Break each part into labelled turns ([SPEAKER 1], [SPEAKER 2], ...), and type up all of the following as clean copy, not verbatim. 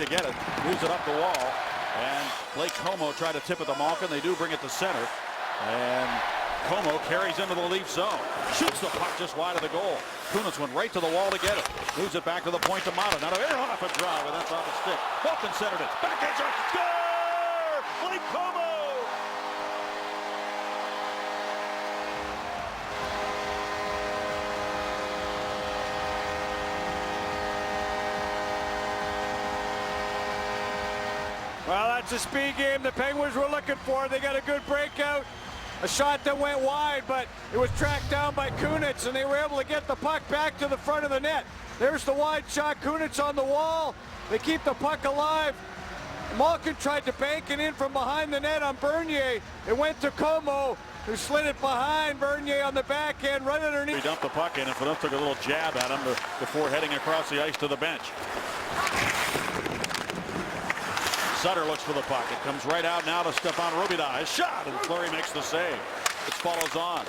[SPEAKER 1] get it. Moves it up the wall. And Blake Comeau tried to tip it to Malkin. They do bring it to center. And Comeau carries into the Leaf zone. Shoots the puck just wide of the goal. Kunitz went right to the wall to get it. Moves it back to the point to Mata. Now to off a drive, and that's off the stick. Malkin centered it. Backhand shot. Score! Blake Comeau!
[SPEAKER 2] Well, that's a speed game the Penguins were looking for. They got a good breakout. A shot that went wide, but it was tracked down by Kunitz, and they were able to get the puck back to the front of the net. There's the wide shot. Kunitz on the wall. They keep the puck alive. Malkin tried to bank it in from behind the net on Bernier. It went to Comeau, who slid it behind Bernier on the back end, right underneath.
[SPEAKER 1] He dumped the puck in, and Phaneuf took a little jab at him before heading across the ice to the bench. Sutter looks for the puck. It comes right out now to Stefan Robida. His shot, and Fleury makes the save. It follows on.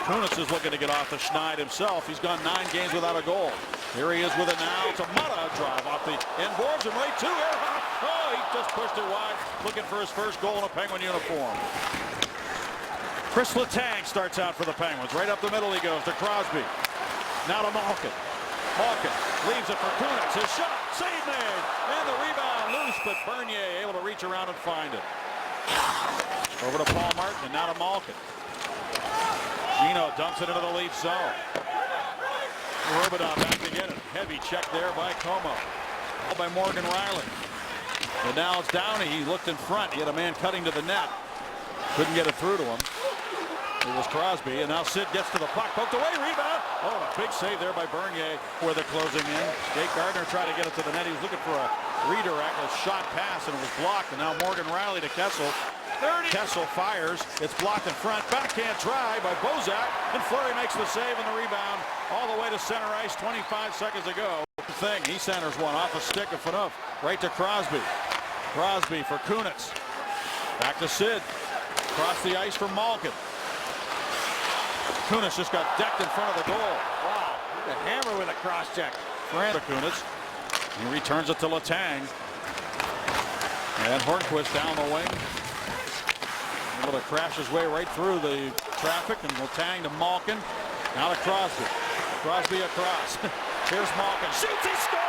[SPEAKER 1] Kunitz is looking to get off the schneid himself. He's gone 9 games without a goal. Here he is with it now. It's a Mata drive off the end boards and right to Earhart. Oh, he just pushed it wide, looking for his first goal in a Penguin uniform. Chris Letang starts out for the Penguins. Right up the middle he goes to Crosby. Now to Malkin. Malkin leaves it for Kunitz. His shot, save made, and the rebound loose, but Bernier able to reach around and find it. Over to Paul Martin, and now to Malkin. Gino dumps it into the Leaf zone. Robida back to get it. Heavy check there by Comeau. By Morgan Rielly. And now it's Downey. He looked in front. He had a man cutting to the net. Couldn't get it through to him. It was Crosby, and now Sid gets to the puck. Poked away, rebound. Oh, a big save there by Bernier where they're closing in. Jake Gardiner tried to get it to the net. He was looking for a redirect, a shot pass, and it was blocked. And now Morgan Rielly to Kessel. 30. Kessel fires. It's blocked in front. Backhand try by Bozak, and Fleury makes the save and the rebound all the way to center ice 25 seconds ago. He centers one off a stick of Phaneuf right to Crosby. Crosby for Kunitz. Back to Sid. Across the ice for Malkin. Kunitz just got decked in front of the goal. Wow, the hammer with a cross check. Kunitz. He returns it to Letang. And Hornquist down the wing. Able to crash his way right through the traffic, and Letang to Malkin. Now to Crosby. Crosby across. Here's Malkin. Shoots, he scores!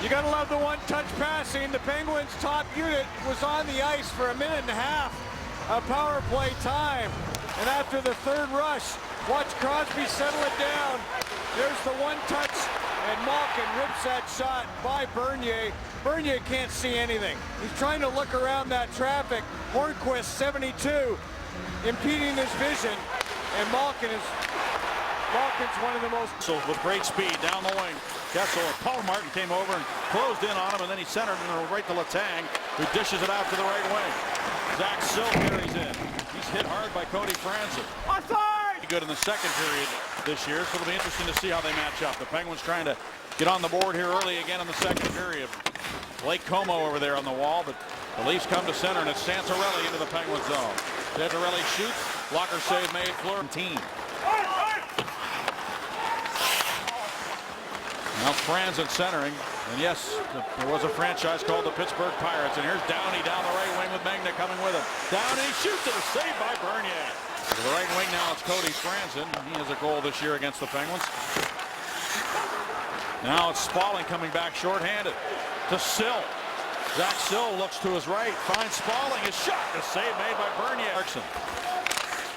[SPEAKER 2] You gotta love the one-touch passing. The Penguins' top unit was on the ice for a minute and a half of power play time. And after the third rush, watch Crosby settle it down. There's the one-touch, and Malkin rips that shot by Bernier. Bernier can't see anything. He's trying to look around that traffic. Hornquist, 72, impeding his vision, and Malkin's one of the most.
[SPEAKER 1] So with great speed down the wing. Kessel and Paul Martin came over and closed in on him, and then he centered it right to Letang, who dishes it out to the right wing. Zach Sill carries in. He's hit hard by Cody Franson.
[SPEAKER 2] Offside!
[SPEAKER 1] Good in the second period this year, so it'll be interesting to see how they match up. The Penguins trying to get on the board here early again in the second period. Blake Comeau over there on the wall, but the Leafs come to center, and it's Santorelli into the Penguin zone. Santorelli shoots. Blocker save made. Fleury team. Now Franzen centering, and yes, there was a franchise called the Pittsburgh Pirates, and here's Downey down the right wing with Magna coming with him. Downey shoots it, a save by Bernier. To the right wing now, it's Cody Franzen. He has a goal this year against the Penguins. Now it's Spaulding coming back shorthanded to Sill. Zach Sill looks to his right, finds Spaulding, his shot, a save made by Bernier.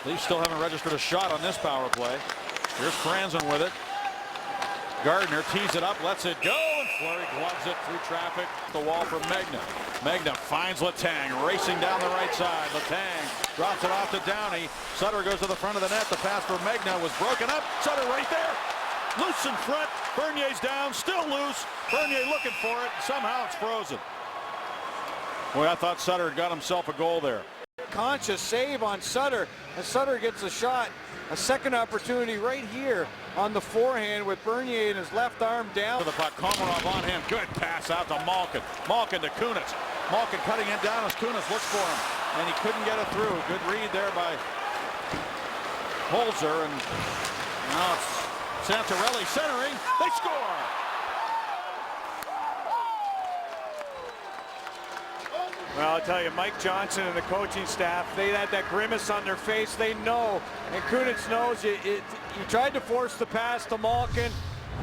[SPEAKER 1] Leafs still haven't registered a shot on this power play. Here's Franzen with it. Gardiner tees it up, lets it go, and Fleury gloves it through traffic. The wall for Magna. Magna finds Letang, racing down the right side. Letang drops it off to Downey. Sutter goes to the front of the net. The pass for Magna was broken up. Sutter right there. Loose in front. Bernier's down, still loose. Bernier looking for it. Somehow it's frozen. Boy, I thought Sutter had got himself a goal there.
[SPEAKER 2] Conscious save on Sutter, and Sutter gets a shot a second opportunity right here on the forehand with Bernier and his left arm down.
[SPEAKER 1] To the puck, Komarov on him. Good pass out to Malkin. Malkin to Kunitz. Malkin cutting it down as Kunitz looks for him, and he couldn't get it through. Good read there by Holzer, and now it's Santorelli centering. They score!
[SPEAKER 2] Well, I'll tell you, Mike Johnson and the coaching staff, they had that grimace on their face. They know, and Kunitz knows, he tried to force the pass to Malkin.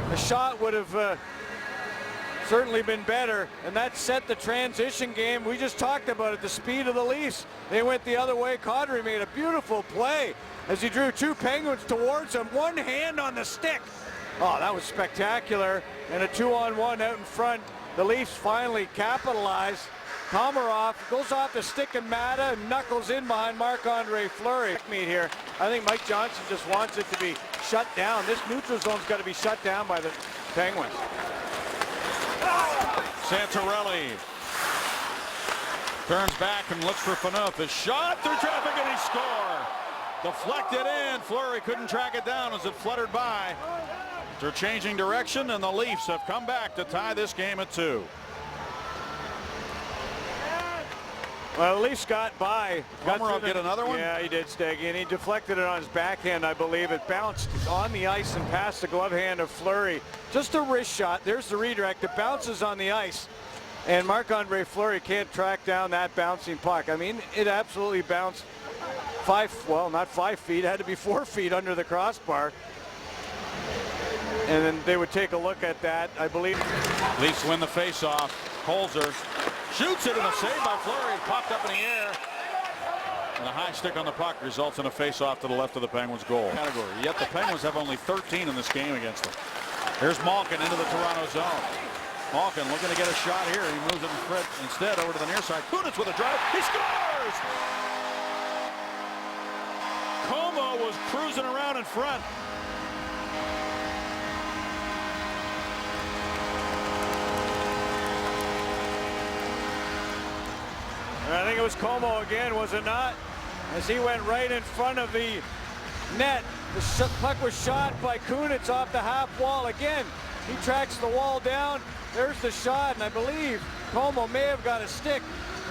[SPEAKER 2] The shot would have certainly been better, and that set the transition game. We just talked about it, the speed of the Leafs. They went the other way. Kadri made a beautiful play as he drew two Penguins towards him. One hand on the stick. Oh, that was spectacular. And a 2-on-1 out in front. The Leafs finally capitalized. Komarov goes off the stick and Mata and knuckles in behind Marc-Andre Fleury. Here, I think Mike Johnson just wants it to be shut down. This neutral zone's got to be shut down by the Penguins.
[SPEAKER 1] Santorelli turns back and looks for Phaneuf. His shot through traffic and he scored. Deflected in. Fleury couldn't track it down as it fluttered by. They're changing direction, and the Leafs have come back to tie this game at 2.
[SPEAKER 2] Well, the Leafs got by.
[SPEAKER 1] Komarov get another one?
[SPEAKER 2] Yeah, he did, Steggy, and he deflected it on his backhand, I believe. It bounced on the ice and past the glove hand of Fleury. Just a wrist shot. There's the redirect. It bounces on the ice, and Marc-Andre Fleury can't track down that bouncing puck. I mean, it absolutely bounced not 5 feet. It had to be 4 feet under the crossbar. And then they would take a look at that, I believe.
[SPEAKER 1] Leafs win the faceoff. Holzer shoots it, and a save by Fleury. It popped up in the air. And a high stick on the puck results in a face-off to the left of the Penguins' goal. Category. Yet the Penguins have only 13 in this game against them. Here's Malkin into the Toronto zone. Malkin looking to get a shot here. He moves it instead over to the near side. Kunitz with a drive. He scores! Como was cruising around in front.
[SPEAKER 2] I think it was Como again, was it not? As he went right in front of the net. The puck was shot by Kunitz off the half wall. Again, he tracks the wall down. There's the shot, and I believe Como may have got a stick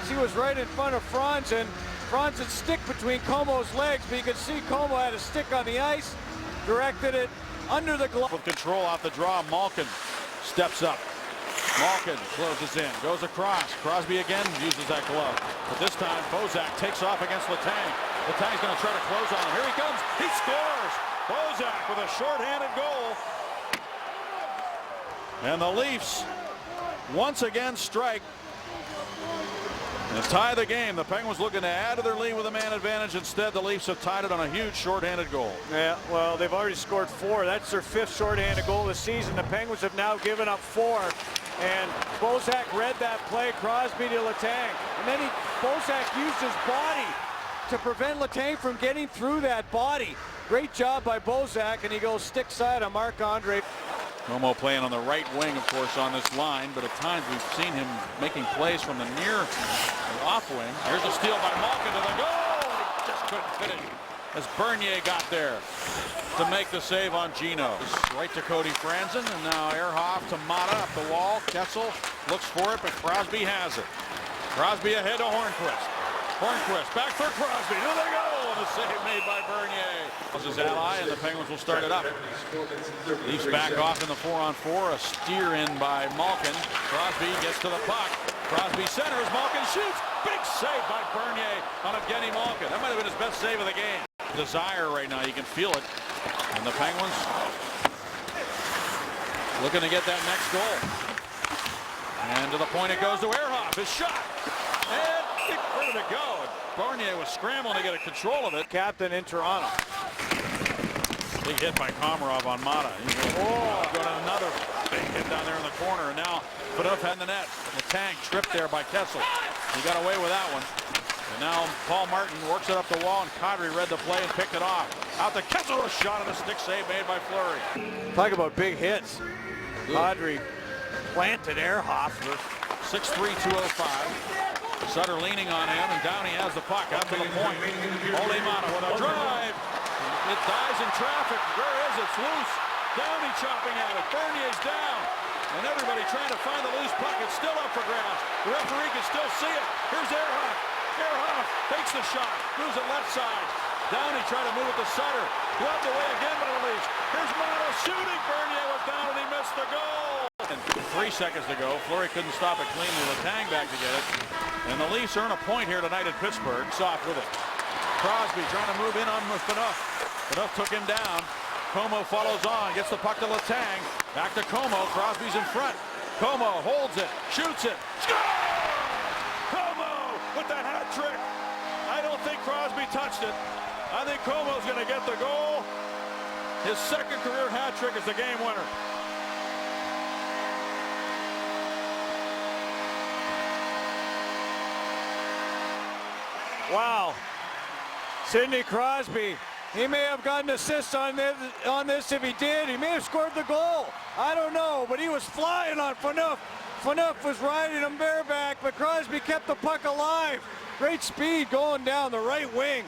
[SPEAKER 2] as he was right in front of Franz, and Franz's stick between Como's legs, but you can see Como had a stick on the ice, directed it under the glove.
[SPEAKER 1] With control off the draw, Malkin steps up. Malkin closes in, goes across. Crosby again uses that glove. But this time, Bozak takes off against Letang. Letang's going to try to close on him. Here he comes. He scores. Bozak with a shorthanded goal. And the Leafs once again strike and tie the game. The Penguins looking to add to their lead with a man advantage. Instead, the Leafs have tied it on a huge shorthanded goal.
[SPEAKER 2] Yeah, well, they've already scored 4. That's their 5th shorthanded goal this season. The Penguins have now given up 4. And Bozak read that play, Crosby to Letang. And then Bozak used his body to prevent Letang from getting through that body. Great job by Bozak, and he goes stick side on Marc-Andre.
[SPEAKER 1] Como playing on the right wing, of course, on this line, but at times we've seen him making plays from the near off wing. Here's a steal by Malkin to the goal. He just couldn't finish as Bernier got there to make the save on Gino. Right to Cody Franzen, and now Ehrhoff to Mata up the wall. Kessel looks for it, but Crosby has it. Crosby ahead to Hornquist. Hornquist back for Crosby. Here they go. And a save made by Bernier. This is his ally, and the Penguins will start it up. Leafs back off in the 4-on-4. A steer in by Malkin. Crosby gets to the puck. Crosby centers. Malkin shoots. Big save by Bernier on Evgeny Malkin. That might have been his best save of the game. Desire right now. You can feel it. And the Penguins looking to get that next goal. And to the point it goes to Ehrhoff. His shot. And where did it go? Bernier was scrambling to get a control of it.
[SPEAKER 2] Captain in Toronto.
[SPEAKER 1] Big hit by Komarov on Mata. Got another big hit down there in the corner. And now Phaneuf had the net. The tank tripped there by Kessel. He got away with that one. And now Paul Martin works it up the wall, and Kadri read the play and picked it off. Out to Kessel, a shot and a stick save made by Fleury.
[SPEAKER 2] Talk about big hits. Kadri planted Ehrhoff.
[SPEAKER 1] 6'3", 205. Sutter leaning on him, and down he has the puck out to the point. Ole Mata with a drive. It dies in traffic. Where is it? It's loose. Downey chopping at it. Bernier's down. And everybody trying to find the loose puck. It's still up for grabs. The referee can still see it. Here's Ehrhoff. Ehrhoff takes the shot. Moves it left side. Downey trying to move it to Sutter. Gloved away again by the Leafs. Here's Mono shooting. Bernier was down and he missed the goal. And 3 seconds to go. Fleury couldn't stop it cleanly. Letang back to get it. And the Leafs earn a point here tonight in Pittsburgh. Soft with it. Crosby trying to move in on Phaneuf. Phaneuf took him down. Como follows on, gets the puck to Letang. Back to Como. Crosby's in front. Como holds it, shoots it. Score! Como with the hat trick. I don't think Crosby touched it. I think Como's going to get the goal. His second career hat trick is the game winner.
[SPEAKER 2] Wow. Sidney Crosby. He may have gotten assists on this. If he did, he may have scored the goal. I don't know, but he was flying on Phaneuf. Phaneuf was riding him bareback, but Crosby kept the puck alive. Great speed going down the right wing.